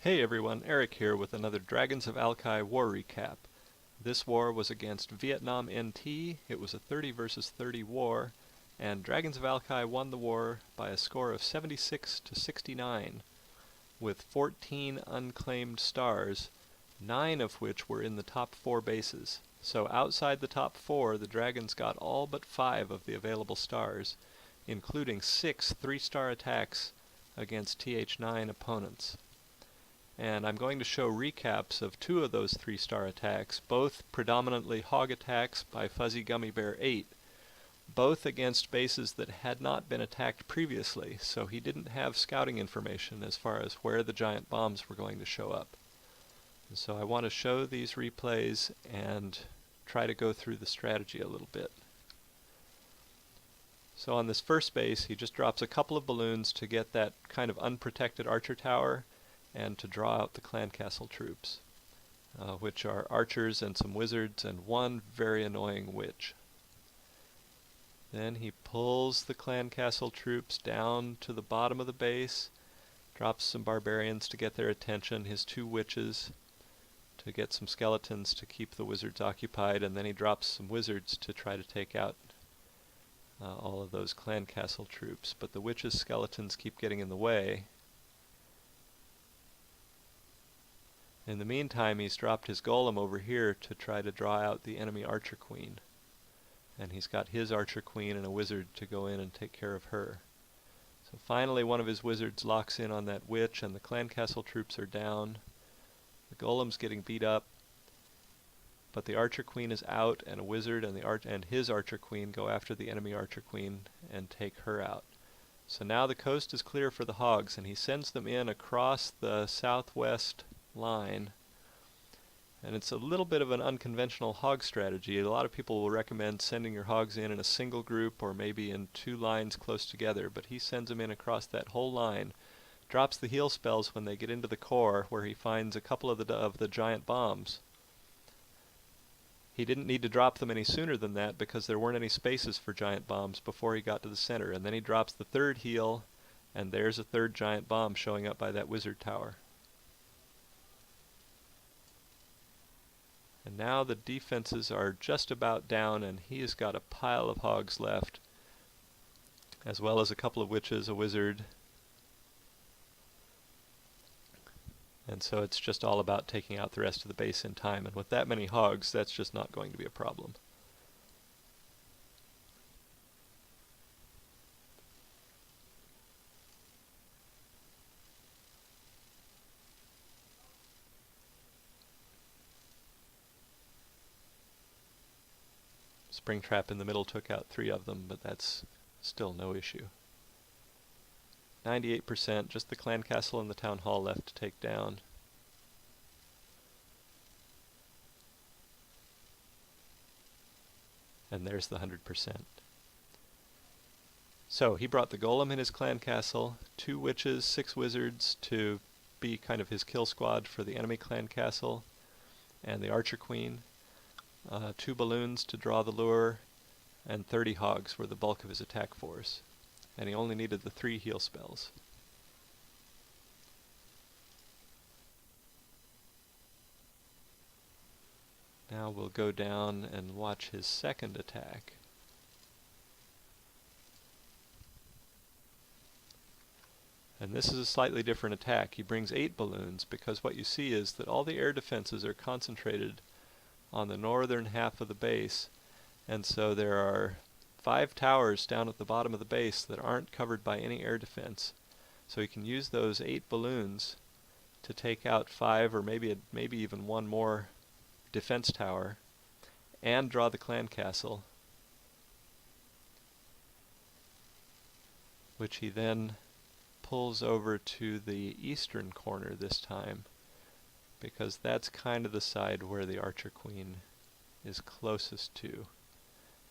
Hey everyone, Eric here with another Dragons of Alki War Recap. This war was against VietNamNT. It was a 30 versus 30 war, and Dragons of Alki won the war by a score of 76 to 69, with 14 unclaimed stars, 9 of which were in the top 4 bases. So outside the top 4, the Dragons got all but 5 of the available stars, including 6 3-star attacks against TH9 opponents. And I'm going to show recaps of 2 of those 3-star attacks, both predominantly hog attacks by Fuzzy Gummy Bear 8, both against bases that had not been attacked previously, so he didn't have scouting information as far as where the giant bombs were going to show up. And so I want to show these replays and try to go through the strategy a little bit. So on this first base, he just drops a couple of balloons to get that kind of unprotected archer tower and to draw out the clan castle troops, which are archers and some wizards and one very annoying witch. Then he pulls the clan castle troops down to the bottom of the base, drops some barbarians to get their attention, his 2 witches to get some skeletons to keep the wizards occupied, and then he drops some wizards to try to take out all of those clan castle troops. But the witches' skeletons keep getting in the way. In the meantime, he's dropped his golem over here to try to draw out the enemy archer queen. And he's got his archer queen and a wizard to go in and take care of her. So finally one of his wizards locks in on that witch and the clan castle troops are down. The golem's getting beat up, but the archer queen is out, and a wizard and his archer queen go after the enemy archer queen and take her out. So now the coast is clear for the hogs, and he sends them in across the southwest line. And it's a little bit of an unconventional hog strategy. A lot of people will recommend sending your hogs in a single group or maybe in 2 lines close together, but he sends them in across that whole line, drops the heal spells when they get into the core, where he finds a couple of the giant bombs. He didn't need to drop them any sooner than that because there weren't any spaces for giant bombs before he got to the center, and then he drops the 3rd heal, and there's a 3rd giant bomb showing up by that wizard tower. And now the defenses are just about down, and he has got a pile of hogs left, as well as a couple of witches, a wizard. And so it's just all about taking out the rest of the base in time, and with that many hogs, that's just not going to be a problem. Springtrap in the middle took out 3 of them, but that's still no issue. 98%, just the clan castle and the town hall left to take down. And there's the 100%. So he brought the golem in his clan castle, 2 witches, 6 wizards to be kind of his kill squad for the enemy clan castle, and the archer queen. 2 balloons to draw the lure, and 30 hogs were the bulk of his attack force. And he only needed the 3 heal spells. Now we'll go down and watch his 2nd attack. And this is a slightly different attack. He brings 8 balloons because what you see is that all the air defenses are concentrated on the northern half of the base, and so there are 5 towers down at the bottom of the base that aren't covered by any air defense. So he can use those 8 balloons to take out 5 or maybe even 1 more defense tower and draw the clan castle, which he then pulls over to the eastern corner this time, because that's kind of the side where the archer queen is closest to.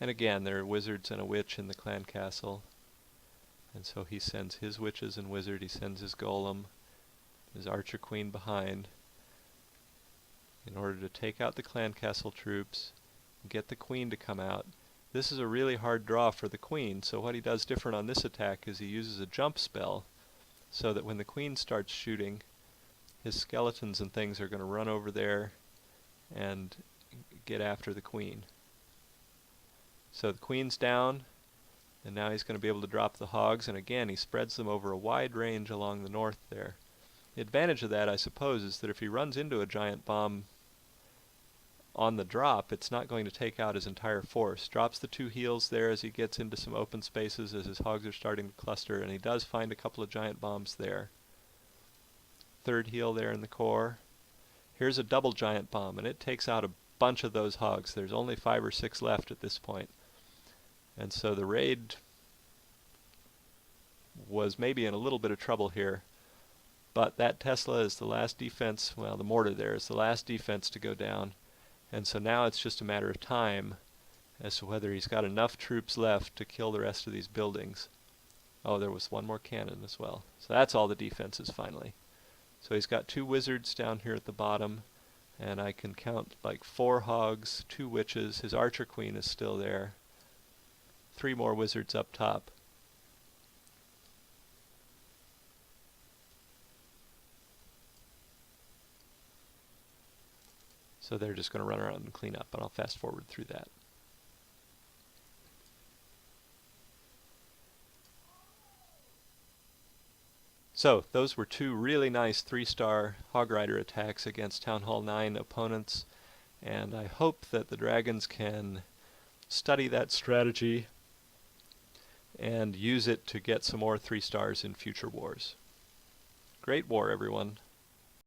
And again, there are wizards and a witch in the clan castle, and so he sends his witches and wizard, he sends his golem, his archer queen behind, in order to take out the clan castle troops, get the queen to come out. This is a really hard draw for the queen, so what he does different on this attack is he uses a jump spell, so that when the queen starts shooting, his skeletons and things are going to run over there and get after the queen. So the queen's down, and now he's going to be able to drop the hogs, and again he spreads them over a wide range along the north there. The advantage of that, I suppose, is that if he runs into a giant bomb on the drop, it's not going to take out his entire force. Drops the 2 heals there as he gets into some open spaces as his hogs are starting to cluster, and he does find a couple of giant bombs there. 3rd heal there in the core. Here's a double giant bomb, and it takes out a bunch of those hogs. There's only 5 or 6 left at this point. And so the raid was maybe in a little bit of trouble here, but that Tesla is the last defense, well, the mortar there is the last defense to go down, and so now it's just a matter of time as to whether he's got enough troops left to kill the rest of these buildings. Oh, there was one more cannon as well. So that's all the defenses finally. So he's got 2 wizards down here at the bottom, and I can count like 4 hogs, 2 witches, his archer queen is still there, 3 more wizards up top. So they're just going to run around and clean up, and I'll fast forward through that. So those were 2 really nice 3-star Hog Rider attacks against Town Hall 9 opponents, and I hope that the dragons can study that strategy and use it to get some more 3 stars in future wars. Great war, everyone.